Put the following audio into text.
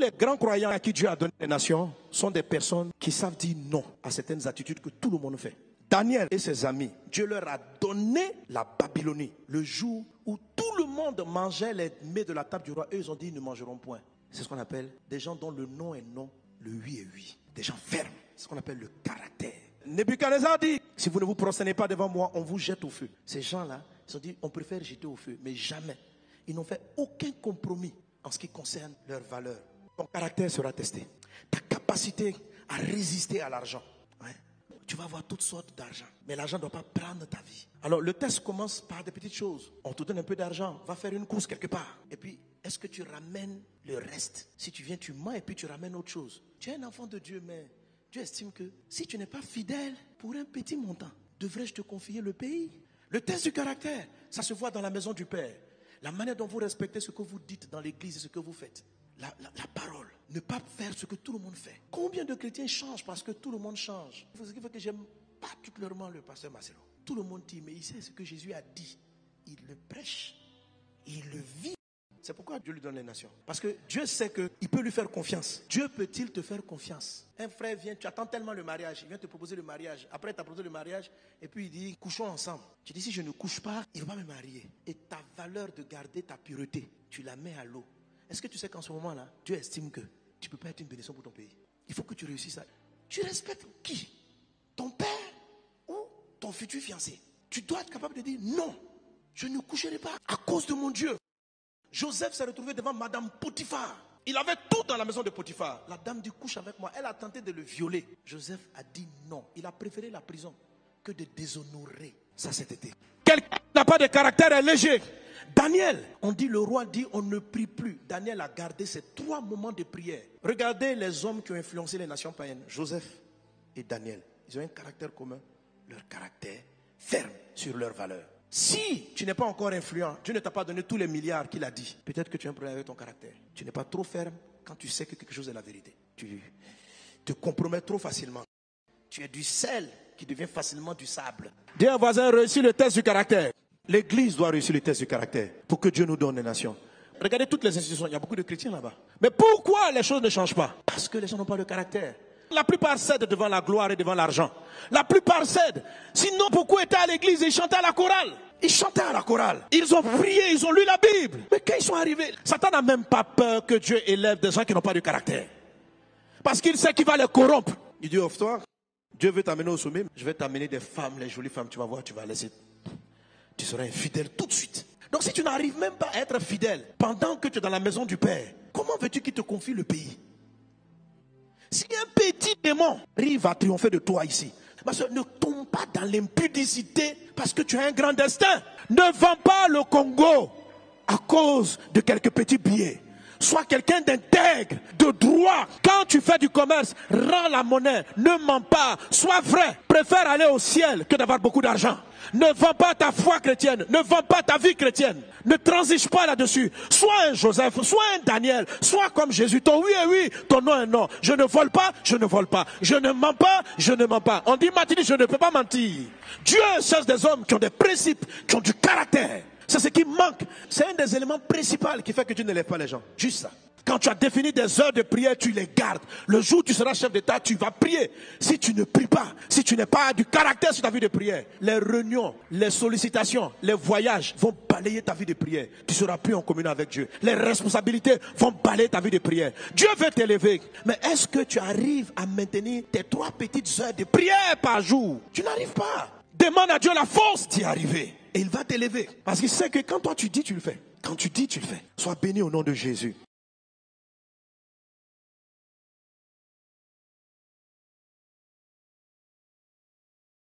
les grands croyants à qui Dieu a donné les nations sont des personnes qui savent dire non à certaines attitudes que tout le monde fait. Daniel et ses amis, Dieu leur a donné la Babylonie. Le jour où tout le monde mangeait les mets de la table du roi, eux ils ont dit ils ne mangeront point. C'est ce qu'on appelle des gens dont le non est non, le oui est oui. Des gens fermes, c'est ce qu'on appelle le caractère. Nebuchadnezzar dit, si vous ne vous prosternez pas devant moi, on vous jette au feu. Ces gens-là, ils ont dit, on préfère jeter au feu, mais jamais. Ils n'ont fait aucun compromis en ce qui concerne leurs valeurs. Ton caractère sera testé. Ta capacité à résister à l'argent. Ouais. Tu vas avoir toutes sortes d'argent, mais l'argent ne doit pas prendre ta vie. Alors le test commence par des petites choses. On te donne un peu d'argent, va faire une course quelque part. Et puis, est-ce que tu ramènes le reste? Si tu viens, tu mens et puis tu ramènes autre chose. Tu es un enfant de Dieu, mais Dieu estime que si tu n'es pas fidèle pour un petit montant, devrais-je te confier le pays? Le test du caractère, ça se voit dans la maison du Père. La manière dont vous respectez ce que vous dites dans l'église et ce que vous faites. La parole. Ne pas faire ce que tout le monde fait. Combien de chrétiens changent parce que tout le monde change? Ce qui fait que j'aime particulièrement le pasteur Marcelo. Tout le monde dit, mais il sait ce que Jésus a dit. Il le prêche. Il le vit. C'est pourquoi Dieu lui donne les nations. Parce que Dieu sait qu'il peut lui faire confiance. Dieu peut-il te faire confiance? Un frère vient, tu attends tellement le mariage, il vient te proposer le mariage. Après, il t'a proposé le mariage, et puis il dit, couchons ensemble. Tu dis, si je ne couche pas, il ne va pas me marier. Et ta valeur de garder ta pureté, tu la mets à l'eau. Est-ce que tu sais qu'en ce moment-là, Dieu estime que tu ne peux pas être une bénédiction pour ton pays? Il faut que tu réussisses ça. Tu respectes qui? Ton père ou ton futur fiancé? Tu dois être capable de dire, non, je ne coucherai pas à cause de mon Dieu. Joseph s'est retrouvé devant Madame Potiphar. Il avait tout dans la maison de Potiphar. La dame dit, couche avec moi. Elle a tenté de le violer. Joseph a dit non. Il a préféré la prison que de déshonorer sa sainteté. Quelqu'un qui n'a pas de caractère est léger. Daniel, on dit, le roi dit, on ne prie plus. Daniel a gardé ces 3 moments de prière. Regardez les hommes qui ont influencé les nations païennes. Joseph et Daniel. Ils ont un caractère commun. Leur caractère ferme sur leurs valeurs. Si tu n'es pas encore influent, Dieu ne t'a pas donné tous les milliards qu'il a dit. Peut-être que tu as un problème avec ton caractère. Tu n'es pas trop ferme quand tu sais que quelque chose est la vérité. Tu te compromets trop facilement. Tu es du sel qui devient facilement du sable. Dis à un voisin, réussis le test du caractère. L'église doit réussir le test du caractère pour que Dieu nous donne les nations. Regardez toutes les institutions, il y a beaucoup de chrétiens là-bas. Mais pourquoi les choses ne changent pas? Parce que les gens n'ont pas de caractère. La plupart cèdent devant la gloire et devant l'argent. La plupart cèdent. Sinon, beaucoup étaient à l'église et ils chantaient à la chorale. Ils chantaient à la chorale. Ils ont prié, ils ont lu la Bible. Mais quand ils sont arrivés, Satan n'a même pas peur que Dieu élève des gens qui n'ont pas de caractère. Parce qu'il sait qu'il va les corrompre. Il dit, offre-toi, Dieu veut t'amener au sommet. Je vais t'amener des femmes, les jolies femmes, tu vas voir, tu vas laisser. Tu seras infidèle tout de suite. Donc si tu n'arrives même pas à être fidèle pendant que tu es dans la maison du Père, comment veux-tu qu'il te confie le pays? Si un petit démon arrive à triompher de toi ici, parce que ne tombe pas dans l'impudicité parce que tu as un grand destin. Ne vends pas le Congo à cause de quelques petits billets. Sois quelqu'un d'intègre, de droit. Quand tu fais du commerce, rends la monnaie. Ne mens pas. Sois vrai. Préfère aller au ciel que d'avoir beaucoup d'argent. Ne vends pas ta foi chrétienne. Ne vends pas ta vie chrétienne. Ne transige pas là-dessus. Sois un Joseph, sois un Daniel. Sois comme Jésus. Ton oui est oui, ton non est non. Je ne vole pas, je ne vole pas. Je ne mens pas, je ne mens pas. On dit Martini, je ne peux pas mentir. Dieu cherche des hommes qui ont des principes, qui ont du caractère. C'est ce qui manque. C'est un des éléments principaux qui fait que Dieu ne lève pas les gens. Juste ça. Quand tu as défini des heures de prière, tu les gardes. Le jour où tu seras chef d'État, tu vas prier. Si tu ne pries pas, si tu n'as pas du caractère sur ta vie de prière, les réunions, les sollicitations, les voyages vont balayer ta vie de prière. Tu ne seras plus en communion avec Dieu. Les responsabilités vont balayer ta vie de prière. Dieu veut t'élever. Mais est-ce que tu arrives à maintenir tes 3 petites heures de prière par jour? Tu n'arrives pas. Demande à Dieu la force d'y arriver. Et il va t'élever. Parce qu'il sait que quand toi tu dis, tu le fais. Quand tu dis, tu le fais. Sois béni au nom de Jésus.